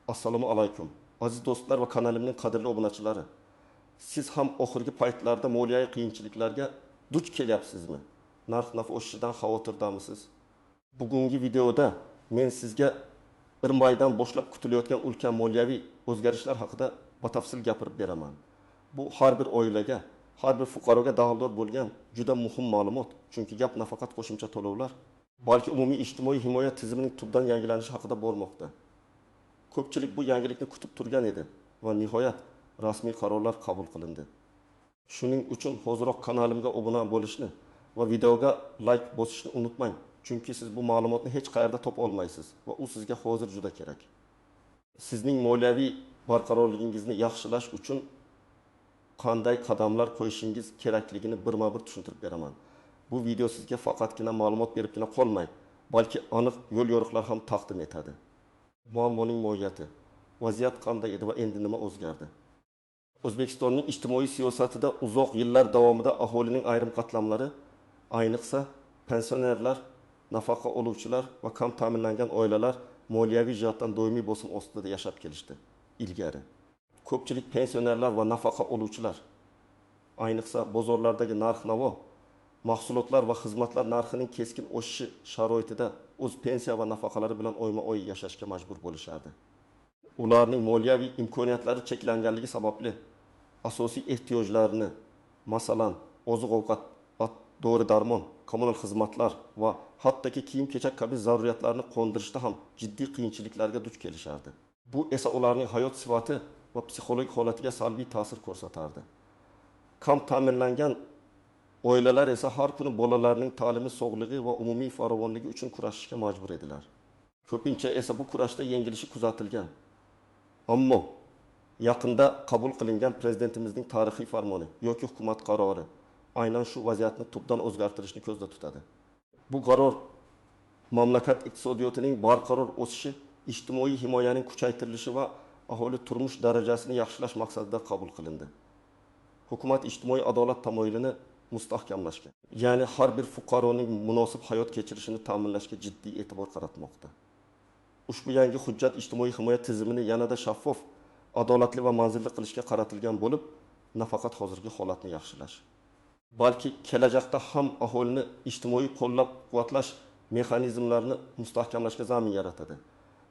Assalomu alaykum. Aziz do'stlar va kanalimning qadrli obunachilari. Siz ham oxirgi paytlarda moliyaviy qiyinchiliklarga duch kelyapsizmi? Narx-naf o'sishidan xavotirdamisiz? Bugungi videoda men sizga 1 maydan boshlab kutilayotgan ulkan moliyaviy o'zgarishlar haqida batafsil gapirib beraman. Bu har bir oilaga, har bir fuqaroga daxldor bo'lgan juda muhim ma'lumot. Chunki gap nafaqat qo'shimcha to'lovlar, balki umumiy ijtimoiy himoya tizimining tubdan yangilanishi haqida bormoqda. Ko'pchilik bu yangilikni kutib turgan edi va nihoyat rasmiy qarorlar qabul qilindi. Shuning uchun hozirroq kanalimga obuna bo'lishni va videoga like bosishni unutmang. Chunki siz bu ma'lumotni hech qayerda topa olmaysiz va u sizga hozir juda kerak. Sizning moliyaviy barqarorligingizni yaxshilash uchun qanday qadamlar qo'yishingiz kerakligini birma-bir tushuntirib beraman. Bu video sizga faqatgina ma'lumot beribgina qolmay, balki aniq yo'l yo'riqlar ham taqdim etadi. Muammoning mohiyati, vaziyat qanday edi va endi nima o'zgardi? O'zbekistonning ijtimoiy siyosatida uzoq yillar davomida aholining ayrim qatlamlari, ayniqsa pensionerlar, nafaqa oluvchilar va kam ta'minlangan oilalar moliyaviy jihatdan doimiy bosim ostida yashab kelishdi. Ilgari ko'pchilik pensionerlar va nafaqa oluvchilar, ayniqsa bozorlardagi narx-navo, mahsulotlar va xizmatlar narxining keskin o'sishi sharoitida o'z pensiya va nafaqalari bilan oyma-oy yashashga majbur bo'lishardi. Ularning moliyaviy imkoniyatlari cheklanganligi sababli asosiy ehtiyojlarini, masalan, oziq-ovqat, dori-darmon, kommunal xizmatlar va hattoki kiyim-kechak kabi zaruriyatlarni qondirishda ham jiddiy qiyinchiliklarga duch kelishardi. Bu esa ularning hayot sifati va psixologik holatiga salbiy ta'sir ko'rsatardi. Kam ta'minlangan oilalar esa har kuni bolalarining ta'limi, sog'lig'i va umumiy farovonligi uchun kurashishga majbur edilar. Ko'pincha esa bu kurashda yengilishi kuzatilgan. Ammo yaqinda qabul qilingan prezidentimizning tarixiy farmoni yoki hukumat qarori aynan shu vaziyatni tubdan o'zgartirishni ko'zda tutadi. Bu qaror mamlakat iqtisodiyotining barqaror o'sishi, ijtimoiy himoyaning kuchaytirilishi va aholi turmush darajasini yaxshilash maqsadida qabul qilindi. Hukumat ijtimoiy adolat tamoyilini mustahkamlashga, ya'ni har bir fuqaroning munosib hayot kechirishini ta'minlashga jiddiy e'tibor qaratmoqda. Ushbu yangi hujjat ijtimoiy himoya tizimini yanada shaffof, adolatli va manzilli qilishga qaratilgan bo'lib, nafaqat hozirgi holatni yaxshilash, balki kelajakda ham aholini ijtimoiy qo'llab-quvvatlash mexanizmlarini mustahkamlashga zamin yaratadi.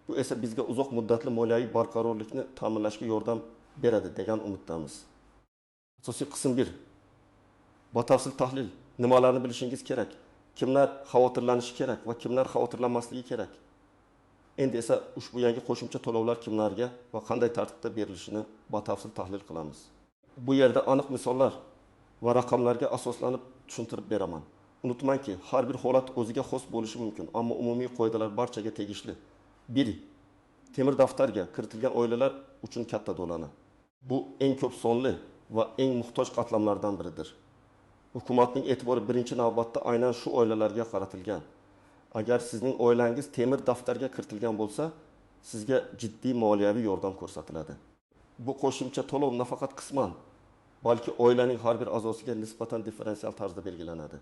Bu esa bizga uzoq muddatli moliyaviy barqarorlikni ta'minlashga yordam beradi degan umiddamiz. Asosiy qism 1. Batafsil tahlil. Nimalarni bilishingiz kerak? Kimlar xavotirlanishi kerak va kimlar xavotirlanmasligi kerak? Endi esa ushbu yangi qo'shimcha to'lovlar kimlarga va qanday tartibda berilishini batafsil tahlil qilamiz. Bu yerda aniq misollar va raqamlarga asoslanib tushuntirib beraman. Unutmangki, har bir holat o'ziga xos bo'lishi mumkin, ammo umumiy qoidalar barchaga tegishli. 1. Temir daftarga kiritilgan oilalar uchun katta do'lana. Bu eng ko'p sonli va eng muhtoj qatlamlardan biridir. Hukumatning e'tibori birinchi navbatda aynan shu oilalarga qaratilgan. Agar sizning oilangiz temir daftarga kiritilgan bo'lsa, sizga jiddiy moliyaviy yordam ko'rsatiladi. Bu qo'shimcha to'lov nafaqat qisman, balki oilaning har bir a'zosiga nisbatan differensial tarzda belgilanadi.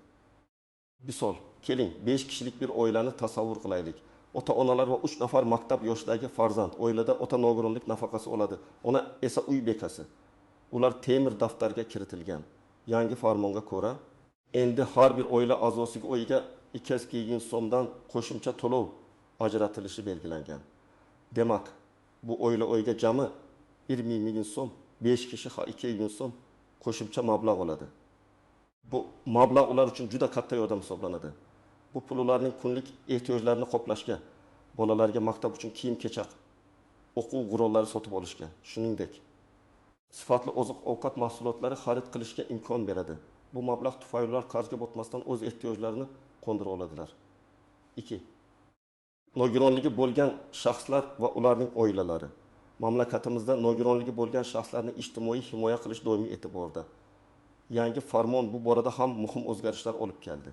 Misol, keling, 5 kishilik bir oilani tasavvur qilaylik. Ota-onalar va 3 nafar maktab yoshidagi farzand oilada ota nogironlik nafaqasi oladi. Ona esa uy bekasi. Ular temir daftarga kiritilgan. Yangi farmonga ko'ra, endi har bir oila a'zosiga oyiga 200 so'mdan qo'shimcha to'lov ajratilishi belgilangan. Demak, bu oiga jami 1 so'm, 5 kishi 200 so'm qo'shimcha mablag' oladi. Bu mablag' ular uchun juda katta yordam hisoblanadi. Bu pul ularning kunlik ehtiyojlarini qoplashga, bolalarga maktab uchun kiyim-kechak, o'quv qurollari sotib olishga, shuningdek sifatli oziq-ovqat mahsulotlari xarid qilishga imkon beradi. Bu mablag' tufayli ular qarzga botmasdan o'z ehtiyojlarini qondira oladilar. 2. Nogironligi bo'lgan shaxslar va ularning oilalari. Mamlakatimizda nogironligi bo'lgan shaxslarni ijtimoiy himoya qilish doimiy e'tiborda. Yangi farmon bu borada ham muhim o'zgarishlar olib keldi.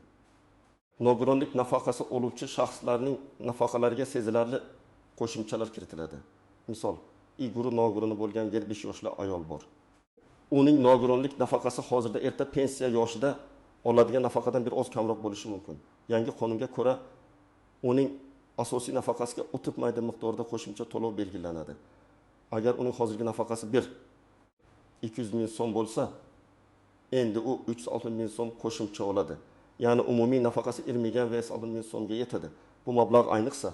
Nogironlik nafaqasi oluvchi shaxslarning nafaqalariga sezilarli qo'shimchalar kiritiladi. Misol, iguru nogironi bo'lgan 25 yoshli ayol bor. Uning nogironlik nafaqasi hozirda erta pensiya yoshida oladigan nafaqadan bir oz kamroq bo'lishi mumkin. Yangi qonunga ko'ra uning asosiy nafaqasiga o'tibmaydi miqdorda qo'shimcha to'lov belgilanadi. Agar uning hozirgi nafaqasi 200 ming so'm bo'lsa, endi u 360 ming so'm qo'shimcha oladi. Ya'ni umumiy nafaqasi 20 ming so'mga yetadi. Bu mablag' ayniqsa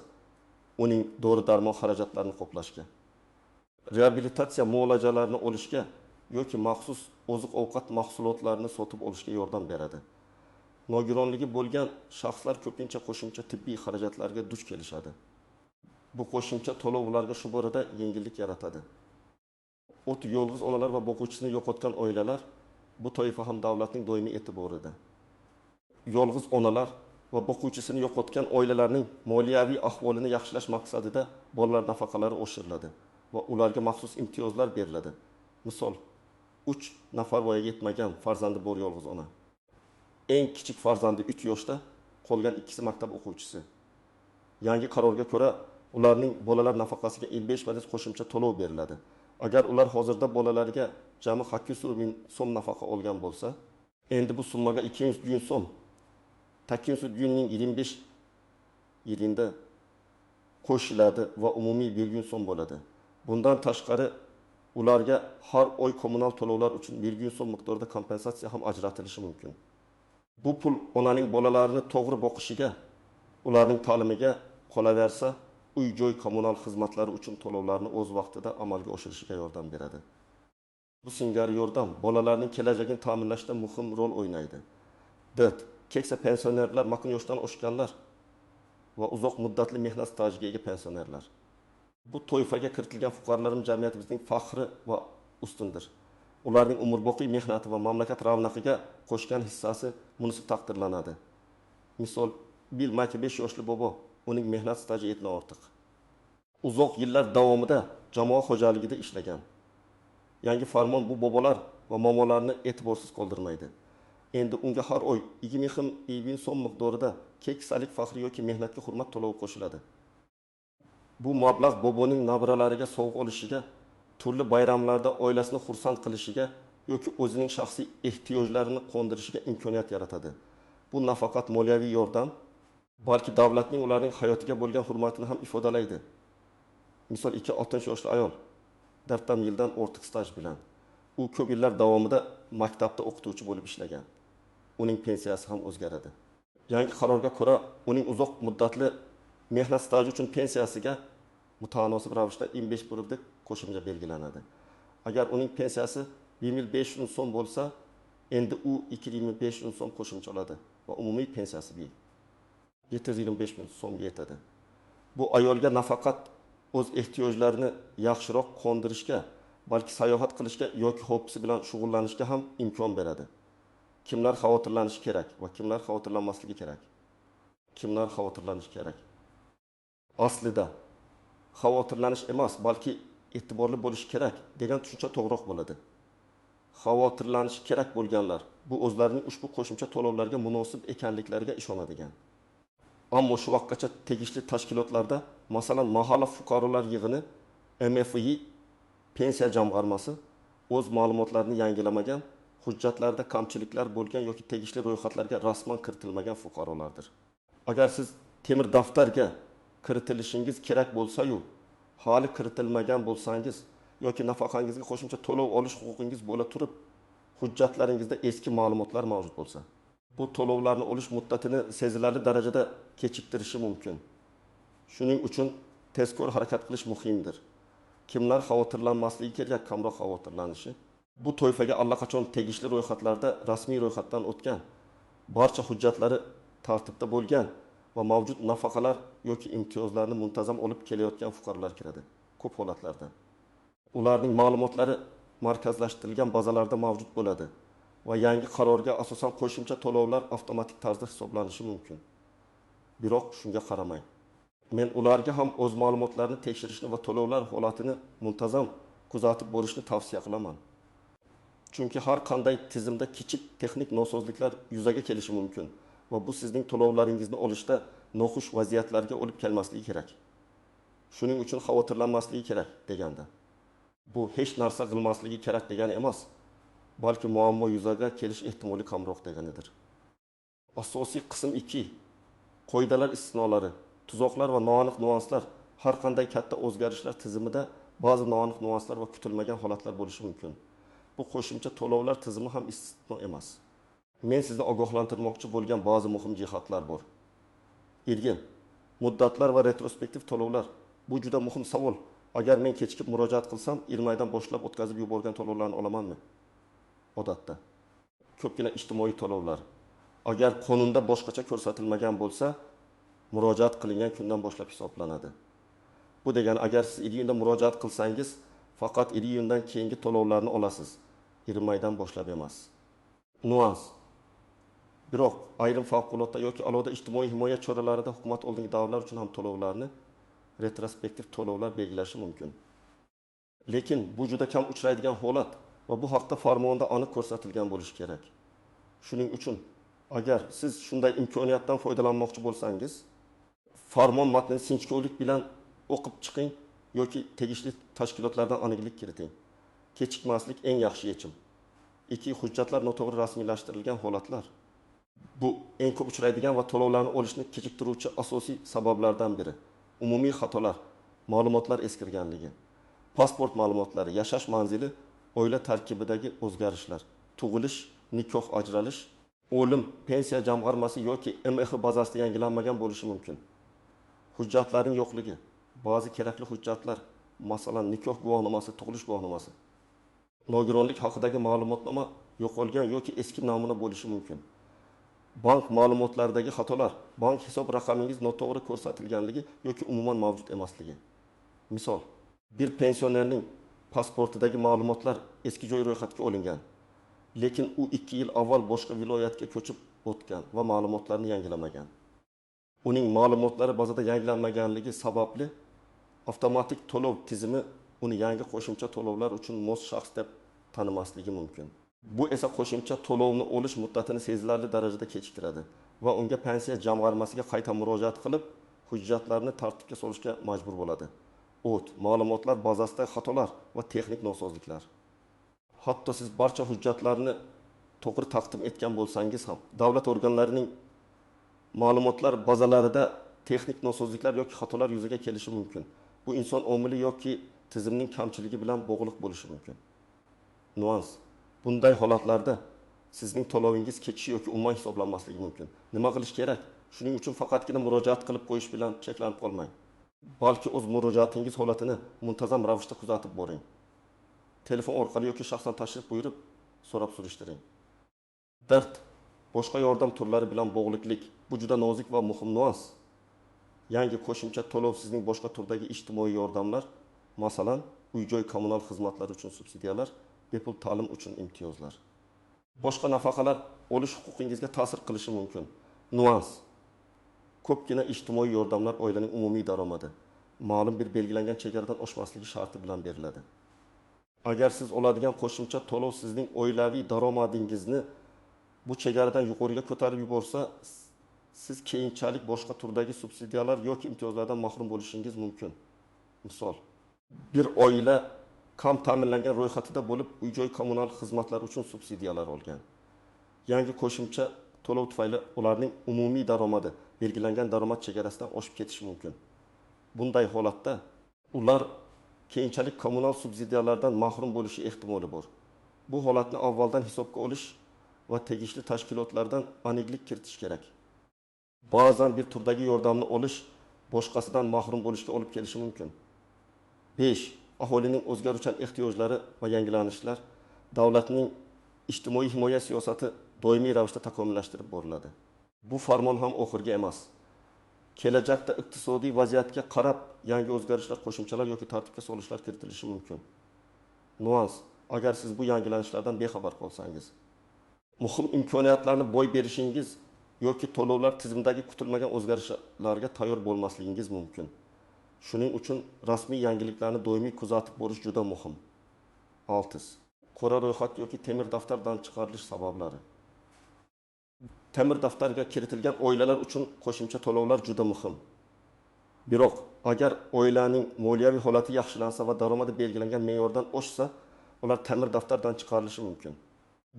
uning dori-darmon xarajatlarini qoplashga, reabilitatsiya muolajalarini olishga yoki maxsus oziq-ovqat mahsulotlarini sotib olishga yordam beradi. Nogironligi bo'lgan shaxslar ko'pincha qo'shimcha tibbiy xarajatlarga duch kelishadi. Bu qo'shimcha to'lov ularga shu borada yengillik yaratadi. Yolg'iz onalar va boquvchisini yo'qotgan oilalar bu toifa ham davlatning doimiy e'tiborida. Yolg'iz onalar va boquvchisini yo'qotgan oilalarning moliyaviy ahvolini yaxshilash maqsadida bolalar nafaqalari oshiriladi va ularga maxsus imtiyozlar beriladi. Misol, 3 nafar voyaga yetmagan farzandi bor yolg'iz ona. Eng kichik farzandi 3 yoshda, qolgan ikkisi maktab o'quvchisi. Yangi qarorga ko'ra ularning bolalar nafaqasiga 55% qo'shimcha to'lov beriladi. Agar ular hozirda bolalariga jami 800 ming so'm nafaqa olgan bo'lsa, endi bu summaga 200 ming so'm 800 mingning 25 yilida qo'shiladi va umumiy 1 ming so'm bo'ladi. Bundan tashqari ularga har oy kommunal to'lovlar uchun 1 ming so'm miqdorida kompensatsiya ham ajratilishi mumkin. Bu pul onaning bolalarini to'g'ri boqishiga, ularning ta'limiga qolaversa, uy-joy kommunal xizmatlari uchun to'lovlarni o'z vaqtida amalga oshirishiga yordam beradi. Bu singari yordam bolalarning kelajagini ta'minlashda muhim rol o'ynaydi. Keksa pensionerlar, maqin yoshdan oshganlar va uzoq muddatli mehnat stajiga ega pensionerlar. Bu toifaga kiritilgan fuqarolarimiz jamiyatimizning faxri va ustundir. Ularning umrboqiy mehnati va mamlakat ravnaqiga qo'shgan hissasi munosib taqdirlanadi. Misol, Bill Maki 5 yoshli bobo, uning mehnat staji 7 ortiq. Uzoq yillar davomida jamoa xo'jaligida ishlagan. Yangi farmon bu bobolar va momolarni e'tiborsiz qoldirmaydi. Endi unga har oy 20 ming so'm miqdorida keksalik faxri yoki mehnatga hurmat to'lovi qo'shiladi. Bu mablag' boboning nabiralariga sovg'a olishiga, turli bayramlarda oilasini xursand qilishiga yoki o'zining shaxsiy ehtiyojlarini qondirishiga imkoniyat yaratadi. Bu nafaqat moliyaviy yordam, balki davlatning ularning hayotiga bo'lgan hurmatini ham ifodalaydi. Misol 60 yoshli ayol, 4 yildan ortiq staj bilan. U ko'p yillar davomida maktabda o'qituvchi bo'lib ishlagan. Uning pensiyasi ham o'zgaradi. Yangi qarorga ko'ra, uning uzoq muddatli mehnat staji uchun pensiyasiga mutanosib ravishda 25% qo'shimcha belgilanadi. Agar uning pensiyasi 1500 so'm bo'lsa, endi u 2500 so'm qo'shimcha oladi va umumiy pensiyasi 725 ming so'mga yetadi. Bu ayolga nafaqat o'z ehtiyojlarini yaxshiroq qondirishga, balki sayohat qilishga yoki hobbisi bilan shug'ullanishga ham imkon beradi. Kimlar xavotirlanishi kerak va kimlar xavotirlanmasligi kerak? Kimlar xavotirlanishi kerak? Aslida xavotirlanish emas, balki e'tiborli bo'lish kerak degan tushuncha to'g'riroq bo'ladi. Xavotirlanish kerak bo'lganlar bu o'zlarining ushbu qo'shimcha to'lovlarga munosib ekanliklariga ishonadigan. Ammo shu vaqtgacha tegishli tashkilotlarda, masalan, mahalla fuqarolar yig'ini, MFI, pensiya jamg'armasi o'z ma'lumotlarini yangilamagan, hujjatlarda kamchiliklar bo'lgan yoki tegishli ro'yxatlarga rasman kiritilmagan fuqarolardir. Agar siz temir daftarga kiritilishingiz kerak bo'lsa-yu, hali kiritilmagan bo'lsangiz yoki nafaqangizga qo'shimcha to'lov olish huquqingiz bo'la turib, hujjatlaringizda eski ma'lumotlar mavjud bo'lsa, bu to'lovlarni olish muddatini sezilarli darajada kechiktirishi mumkin. Shuning uchun tezkor harakat qilish muhimdir. Kimlar xavotirlanmasligi kerak, kamroq xavotirlanishi. Bu toifaga allaqachon tegishli ro'yxatlarda rasmiy ro'yxatdan o'tgan, barcha hujjatlari tartibda bo'lgan va mavjud nafaqalar yoki imtiyozlarni muntazam olib kelayotgan fuqarolar kiradi. Ko'p holatlarda ularning ma'lumotlari markazlashtirilgan bazalarda mavjud bo'ladi va yangi qarorga asosan qo'shimcha to'lovlar avtomatik tarzda hisoblanishi mumkin. Biroq shunga qaramay, men ularga ham o'z ma'lumotlarini tekshirishni va to'lovlar holatini muntazam kuzatib borishni tavsiya qilaman. Chunki har qanday tizimda kichik texnik nosozliklar yuzaga kelishi mumkin va bu sizning to'lovlaringizni olishda noxush vaziyatlarga olib kelmasligi kerak. Shuning uchun xavotirlanmasligi kerak deganda. Bu hech narsa qilmasligi kerak degani emas, balki muammo yuzaga kelish ehtimoli kamroq deganidir. Asosiy qism 2. Qoidalar istisnolari tuzoqlar va noaniq nuanslar, har qanday katta o'zgarishlar tizimida ba'zi noaniq nuanslar va kutilmagan holatlar bo'lishi mumkin. Bu qo'shimcha to'lovlar tizimi ham istisno emas. Men sizni ogohlantirmoqchi bo'lgan ba'zi muhim jihatlar bor. Ilgin, muddatlar va retrospektiv to'lovlar. Bu juda muhim savol. Agar men kechikib murojaat qilsam, 20 oydan boshlab o'tkazib yuborgan to'lovlarni olamanmi? Odatda. Ko'pgina ijtimoiy to'lovlar. Agar qonunda boshqacha ko'rsatilmagan bo'lsa, murojaat qilingan kundan boshlab hisoblanadi. Bu degani, agar siz iyunda murojaat qilsangiz, faqat iyundan keyingi to'lovlarni olasiz. 20 oydan boshlab emas. Nuans. Biroq ayrim favqulodda yoki alohida ijtimoiy himoya choralarida hukumat oldingi davrlar uchun ham to'lovlarni retrospektiv to'lovlar belgilashi mumkin. Lekin bu juda kam uchraydigan holat va bu haqda farmonda aniq ko'rsatilgan bo'lishi kerak. Shuning uchun agar siz shunday imkoniyatdan foydalanmoqchi bo'lsangiz, farmon matnini sinchkovlik bilan o'qib chiqing yoki tegishli tashkilotlardan aniqlik kiriting. Kechikmaslik eng yaxshi yechim. 2. Hujjatlar noto'g'ri rasmiylashtirilgan holatlar. Bu eng ko'p uchraydigan va to'lovlarni olishni kechiktiruvchi asosiy sabablardan biri. Umumiy xatolar, ma'lumotlar eskirganligi, pasport ma'lumotlari, yashash manzili, oila tarkibidagi o'zgarishlar, tug'ilish, nikoh, ajralish, o'lim, pensiya jamg'armasi yoki MX bazasida yangilanmagan bo'lishi mumkin. Hujjatlarning yo'qligi, ba'zi kerakli hujjatlar, masalan, nikoh guvohnomasi, tug'ilish guvohnomasi, nogironlik haqidagi ma'lumotnoma yo'qolgan yoki eski namuna bo'lishi mumkin. Bank ma'lumotlaridagi xatolar, bank hisob raqamingiz noto'g'ri ko'rsatilganligi yoki umuman mavjud emasligi. Misol, bir pensionerning pasportidagi ma'lumotlar eski joy ro'yxatga olingan, lekin u 2 yil avval boshqa viloyatga ko'chib o'tgan va ma'lumotlarni yangilamagan. Uning ma'lumotlari bazada yangilanmaganligi sababli avtomatik to'lov tizimi uni yangi qo'shimcha to'lovlar uchun mos shaxs deb tanimasligi mumkin. Bu esa qo'shimcha to'lovni olish muddatini sezilarli darajada kechiktiradi va unga pensiya jamg'armasiga qayta murojaat qilib, hujjatlarni tartibga solishga majbur bo'ladi. Ma'lumotlar bazasidagi xatolar va texnik nosozliklar. Hatto siz barcha hujjatlarni to'g'ri taqdim etgan bo'lsangiz ham, davlat organlarining ma'lumotlar bazalarida texnik nosozliklar yoki xatolar yuzaga kelishi mumkin. Bu inson omili yoki tizimning kamchiligi bilan bog'liq bo'lishi mumkin. Nuans. Bunday holatlarda sizning to'lovingiz kechishi yoki umuman hisoblanmasligi mumkin. Nima qilish kerak? Shuning uchun faqatgina murojaat qilib qo'yish bilan cheklanib qolmang. Balki o'z murojaatingiz holatini muntazam ravishda kuzatib boring. Telefon orqali yoki shaxsan tashrif buyurib, so'rab surishtiring. Dard, boshqa yordam turlari bilan bog'liqlik. Bu juda nozik va muhim nuans. Yangi qo'shimcha to'lov sizning boshqa turdagi ijtimoiy yordamlar, masalan, uy-joy kommunal xizmatlar uchun subsidiyalar, bepul ta'lim uchun imtiyozlar, boshqa nafaqalar olish huquqingizga ta'sir qilishi mumkin. Nuans. Ko'pgina ijtimoiy yordamlar oilaning umumiy daromadi, ma'lum bir belgilangan chegaradan oshmasligi sharti bilan beriladi. Agar siz oladigan qo'shimcha to'lov sizning oilaviy daromadingizni bu chegaradan yuqoriga ko'tarib yuborsa, siz keyinchalik boshqa turdagi subsidiyalar yoki imtiyozlardan mahrum bo'lishingiz mumkin. Misol, bir oila kam ta'minlangan ro'yxatida bo'lib, uy-joy kommunal xizmatlar uchun subsidiyalar olgan. Yangi qo'shimcha to'lov tufayli ularning umumiy daromadi belgilangan daromad chegarasidan oshib ketishi mumkin. Bunday holatda ular keyinchalik kommunal subsidiyalardan mahrum bo'lishi ehtimoli bor. Bu holatni avvaldan hisobga olish va tegishli tashkilotlardan aniqlik kiritish kerak. Ba'zan bir turdagi yordamni olish boshqasidan mahrum bo'lishga olib kelishi mumkin. 5. Aholining o'zgaruvchan ehtiyojlari va yangilanishlar, davlatning ijtimoiy himoya siyosati doimiy ravishda takomillashtirib boriladi. Bu farmon ham oxirgi emas. Kelajakda iqtisodiy vaziyatga qarab yangi o'zgarishlar, qo'shimchalar yoki tartibga solishlar kiritilishi mumkin. Nuans. Agar siz bu yangilanishlardan bexabar qolsangiz, muhim imkoniyatlarni boy berishingiz yoki to'lovlar tizimidagi kutilmagan o'zgarishlarga tayyor bo'lmasligingiz mumkin. Shuning uchun rasmiy yangiliklarni doimiy kuzatib borish juda muhim. 6. Qora ro'yxat yoki temir daftardan chiqarilish sabablari. Temir daftarga kiritilgan oilalar uchun qo'shimcha to'lovlar juda muhim. Biroq, agar oilaning moliyaviy holati yaxshilansa va daromadi belgilangan me'yordan oshsa, ular temir daftardan chiqarilishi mumkin.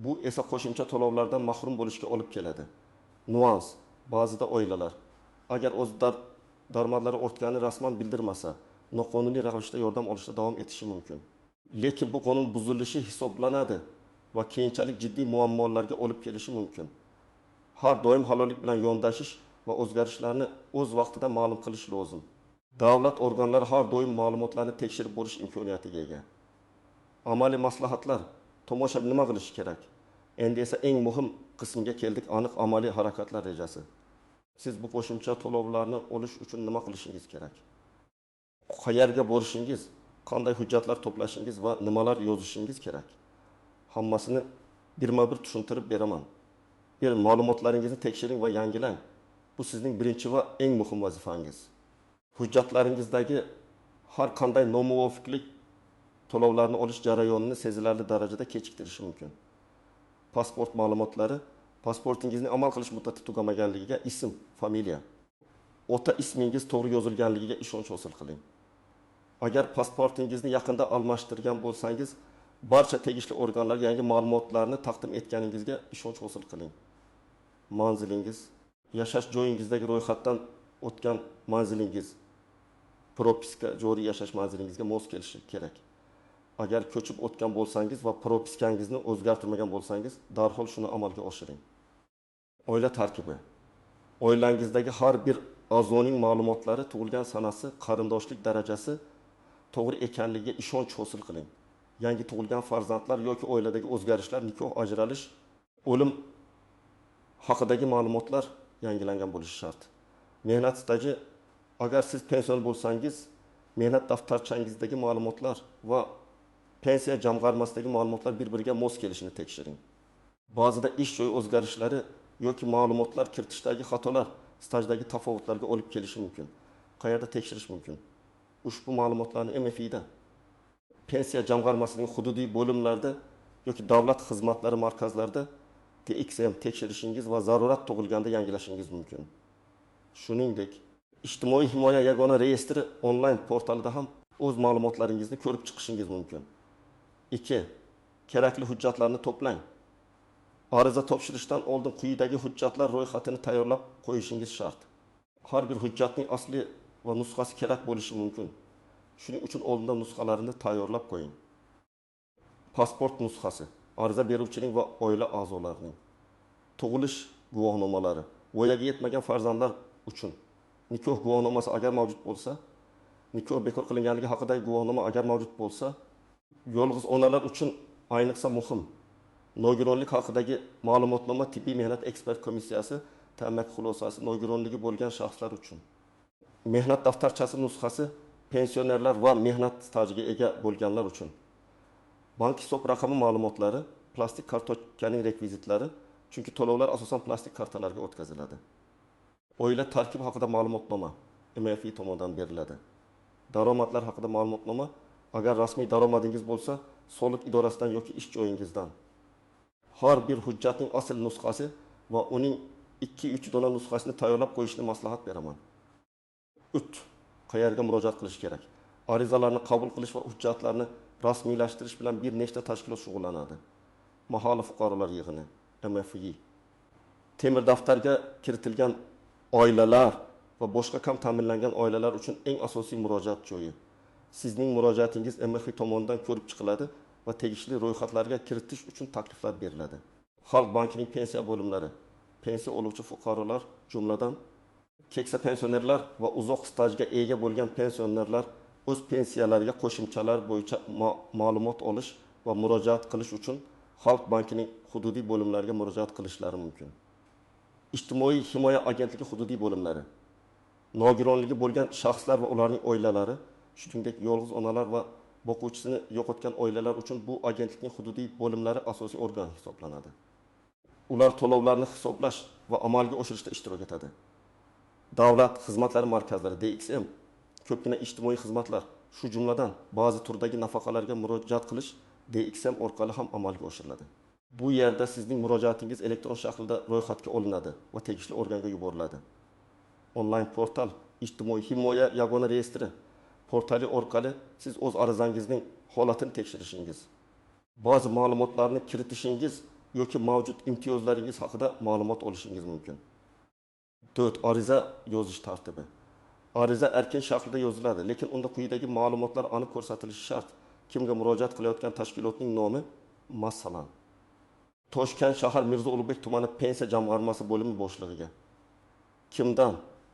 Bu esa qo'shimcha to'lovlardan mahrum bo'lishga olib keladi. Nuans. Ba'zida oilalar, agar o'z daromadlari ortganini rasman bildirmasa, noqonuniy ravishda yordam olishda davom etishi mumkin. Lekin bu qonun buzilishi hisoblanadi va keyinchalik jiddiy muammolarga olib kelishi mumkin. Har doim halollik bilan yondashish va o'zgarishlarni o'z vaqtida ma'lum qilish lozim. Davlat organlari har doim ma'lumotlarni tekshirib borish imkoniyatiga ega. Amaliy maslahatlar, tomoshabin nima qilish kerak? Endi esa eng muhim qismga keldik, aniq amaliy harakatlar rejasi. Siz bu qo'shimcha to'lovlarni olish uchun nima qilishingiz kerak? Qayerga borishingiz, qanday hujjatlar to'plashingiz va nimalar yozishingiz kerak? Hammasini birma-bir tushuntirib beraman. Bir ma'lumotlaringizni tekshiring va yangilang. Bu sizning birinchi va eng muhim vazifangiz. Hujjatlaringizdagi har qanday nomuvofiqlik to'lovlarni olish jarayonini sezilarli darajada kechiktirishi mumkin. Pasport ma'lumotlari, pasportingizning amal qilish muddati tugamaganligiga ism, familiya, ota ismingiz to'g'ri yozilganligiga ishonch hosil qiling. Agar pasportingizni yaqinda almashtirgan bo'lsangiz, barcha tegishli organlar yangi ma'lumotlarni taqdim etganingizga ishonch hosil qiling. Manzilingiz, yashash joyingizdagi ro'yxatdan o'tgan manzilingiz, propiska joriy yashash manzilingizga mos kelishi kerak. Agar ko'chib o'tgan bo'lsangiz va propiskangizni o'zgartirmagan bo'lsangiz, darhol shuni amalga oshiring. Oila tarkibi. Oilangizdagi har bir a'zoning ma'lumotlari, tug'ilgan sanasi, qarindoshlik darajasi to'g'ri ekanligiga ishonch hosil qiling. Yangi tug'ilgan farzandlar yoki oiladagi o'zgarishlar, nikoh, ajralish, o'lim haqidagi ma'lumotlar yangilangan bo'lishi shart. Mehnat staji, agar siz pension bo'lsangiz, mehnat daftarchangizdagi ma'lumotlar va pensiya jamg'armasidagi ma'lumotlar bir-biriga mos kelishini tekshiring. Ba'zida ish joyi o'zgarishlari yoki ma'lumotlar kiritishdagi xatolar stajdagi tafovutlarga olib kelishi mumkin. Qayerda tekshirish mumkin? Ushbu ma'lumotlarni MFI'da, pensiya jamg'armasining hududiy bo'limlarida yoki davlat xizmatlari markazlarida DXM tekshirishingiz va zarurat tug'ilganda yangilashingiz mumkin. Shuningdek, ijtimoiy himoya yagona reyestri onlayn portalida ham o'z ma'lumotlaringizni ko'rib chiqishingiz mumkin. 2. Kerakli hujjatlarni to'plang. Ariza topshirishdan oldin quyidagi hujjatlar ro'yxatini tayyorlab qo'yishingiz shart. Har bir hujjatning asli va nusxasi kerak bo'lishi mumkin. Shuning uchun oldindan nusxalarini tayyorlab qo'ying. Pasport nusxasi, ariza beruvchining va oila a'zolarining. Tug'ilish guvohnomalari, voyaga yetmagan farzandlar uchun. Nikoh guvohnomasi agar mavjud bo'lsa, nikoh bekor qilinganligi haqidagi guvohnoma agar mavjud bo'lsa, yolg'iz onalar uchun ayniqsa muhim. Nogironlik haqidagi ma'lumotnoma tibbiy mehnat ekspert komissiyasi ta'mak xulosasi nogironligi bo'lgan shaxslar uchun. Mehnat daftarchasi nusxasi pensionerlar va mehnat stajiga ega bo'lganlar uchun. Bank hisob raqami ma'lumotlari, plastik kartochkaning rekvizitlari, chunki to'lovlar asosan plastik kartalarga o'tkaziladi. Oila tarkibi haqida ma'lumotnoma MFI tomonidan beriladi. Daromadlar haqida ma'lumotnoma, agar rasmiy daromadingiz bo'lsa, soliq idorasidan yoki ish joyingizdan. Har bir hujjatning asl nusxasi va uning 2-3 dona nusxasini tayyorlab qo'yishni maslahat beraman. 3. Qayerga murojaat qilish kerak? Arizalarni qabul qilish va hujjatlarni rasmiylashtirish bilan bir nechta tashkilot shug'ullanadi. Mahalliy fuqarolar yig'ini, MFI. Temir daftarga kiritilgan oilalar va boshqa kam ta'minlangan oilalar uchun eng asosiy murojaat joyi. Sizning murojaatingiz MFI tomonidan ko'rib chiqiladi va tegishli ro'yxatlarga kiritish uchun takliflar beriladi. Xalq bankining pensiya bo'limlari, pensiya oluvchi fuqarolar, jumladan keksa pensionerlar va uzoq stajga ega bo'lgan pensionerlar o'z pensiyalariga qo'shimchalar bo'yicha ma'lumot olish va murojaat qilish uchun Xalq bankining hududiy bo'limlariga murojaat qilishlari mumkin. Ijtimoiy himoya agentligi hududiy bo'limlari, nogironligi bo'lgan shaxslar va ularning oilalari, shuningdek yolg'iz onalar va boquvchisini yo'qotgan oilalar uchun bu agentlikning hududiy bo'limlari asosiy organ hisoblanadi. Ular to'lovlarni hisoblash va amalga oshirishda ishtirok etadi. Davlat xizmatlari markazlari DXM, ko'pgina ijtimoiy xizmatlar, shu jumladan ba'zi turdagi nafaqalarga murojaat qilish DXM orqali ham amalga oshiriladi. Bu yerda sizning murojaatingiz elektron shaklda ro'yxatga olinadi va tegishli organga yuboriladi. Onlayn portal, ijtimoiy himoya yagona reyestri portali orqali siz o'z arizangizning holatini tekshirishingiz, ba'zi ma'lumotlarni kiritishingiz yoki mavjud imtiyozlaringiz haqida ma'lumot olishingiz mumkin. 4. Ariza yozish tartibi. Ariza erkin shaklda yoziladi, lekin unda quyidagi ma'lumotlar aniq ko'rsatilishi shart. Kimga murojaat qilayotgan tashkilotning nomi? Masalan, Toshkent shahar Mirzo Ulug'bek tumani pensiya jamg'armasi bo'limi boshlig'iga. Kimdan?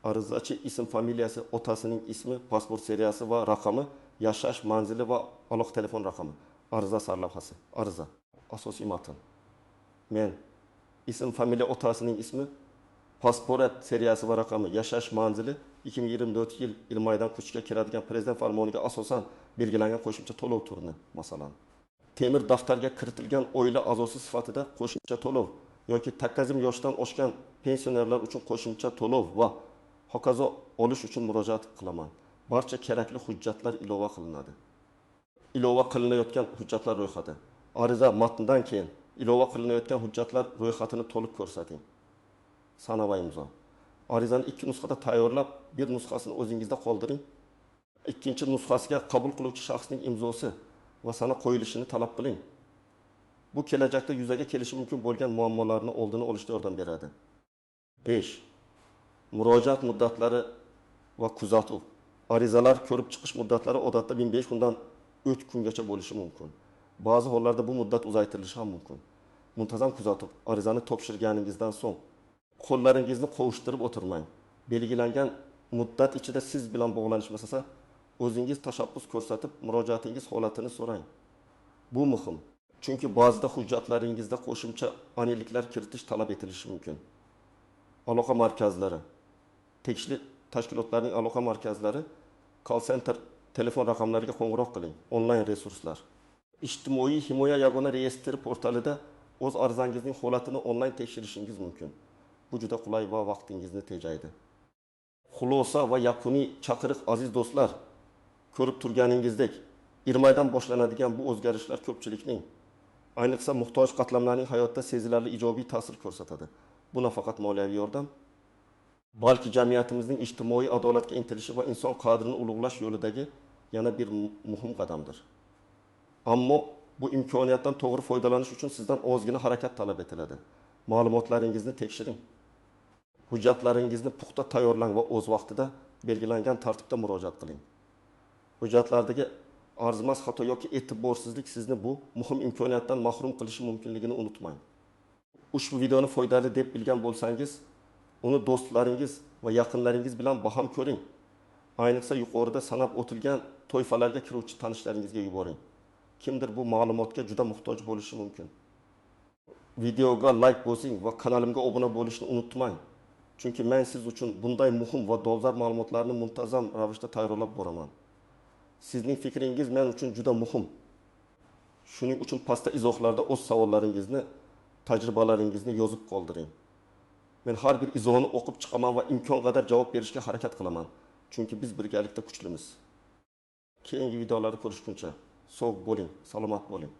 Arizachi ism, familiyasi, otasining ismi, pasport seriyasi va raqami, yashash manzili va aloqa telefon raqami. Ariza sarlavhasi. Ariza. Asosiy matn. Men ism, familiya, otasining ismi, pasport seriyasi va raqami, yashash manzili 2024 yil iyul oyidan kuchga kiradigan prezident farmoniga asosan belgilangan qo'shimcha to'lov turini, masalan, temir daftarga kiritilgan oila a'zosi sifatida qo'shimcha to'lov yoki takkazim yoshdan oshgan pensionerlar uchun qo'shimcha to'lov va hokazo olish uchun murojaat qilaman. Barcha kerakli hujjatlar ilova qilinadi. Ilova qilinayotgan hujjatlar ro'yxati. Ariza matndan keyin ilova qilinayotgan hujjatlar ro'yxatini to'liq ko'rsating. Sana va imzo. Arizani 2 nusxada tayyorlab, bir nusxasini o'zingizda qoldiring. Ikkinchi nusxasiga qabul qiluvchi shaxsning imzosi va sana qo'yilishini talab qiling. Bu kelajakda yuzaga kelishi mumkin bo'lgan muammolarni oldini olishda yordam beradi. 5. Murojaat muddatlari va kuzatuv. Arizalar ko'rib chiqish muddatlari odatda 1500 kundan 3 kungacha bo'lishi mumkin. Ba'zi hollarda bu muddat uzaytirilishi ham mumkin. Muntazam kuzatuv. Arizani topshirganingizdan so'ng qo'llaringizni qovushtirib o'tirmang. Belgilangan muddat ichida siz bilan bog'lanishmasa, o'zingiz tashabbus ko'rsatib, murojaatingiz holatini so'rang. Bu muhim. Chunki ba'zida hujjatlaringizda qo'shimcha aniqliklar kiritish talab etilishi mumkin. Aloqa markazlari. Tegishli tashkilotlarning aloqa markazlari, call center telefon raqamlariga qo'ng'iroq qiling. Onlayn resurslar. Ijtimoiy himoya yagona reyestri portalida o'z arizangizning holatini onlayn tekshirishingiz mumkin. Bu juda qulay va vaqtingizni tejaydi. Xulosa va yakuniy chaqiriq aziz do'stlar, ko'rib turganingizdek, 20 oydan boshlanadigan bu o'zgarishlar ko'pchilikning, ayniqsa muhtoj qatlamlarning hayotda sezilarli ijobiy ta'sir ko'rsatadi. Bu nafaqat moliyaviy yordam, balki jamiyatimizning ijtimoiy adolatga intilishi va inson qadrini ulug'lash yo'lidagi yana bir muhim qadamdir. Ammo bu imkoniyatdan to'g'ri foydalanish uchun sizdan ozgina harakat talab etiladi. Ma'lumotlaringizni tekshiring. Hujjatlaringizni puxta tayyorlang va o'z vaqtida belgilangan tartibda murojaat qiling. Hujjatlardagi arzimas xato yoki e'tiborsizlik sizni bu muhim imkoniyatdan mahrum qilishi mumkinligini unutmang. Ushbu videoni foydali deb bilgan bo'lsangiz, uni do'stlaringiz va yaqinlaringiz bilan baham ko'ring. Ayniqsa yuqorida sanab o'tilgan toifalarga kiruvchi tanishlaringizga yuboring. Kimdir bu ma'lumotga juda muhtoj bo'lishi mumkin. Videoga like bosing va kanalimga obuna bo'lishni unutmang. Chunki men siz uchun bunday muhim va dolzarb ma'lumotlarni muntazam ravishda tayyorlab boraman. Sizning fikringiz men uchun juda muhim. Shuning uchun pastda izohlarda o'z savollaringizni, tajribalaringizni yozib qoldiring. Men har bir izohni o'qib chiqaman va imkon qadar javob berishga harakat qilaman. Chunki biz birgalikda kuchlimiz. Keyingi videolarda ko'rishguncha sog' bo'ling, salomat bo'ling.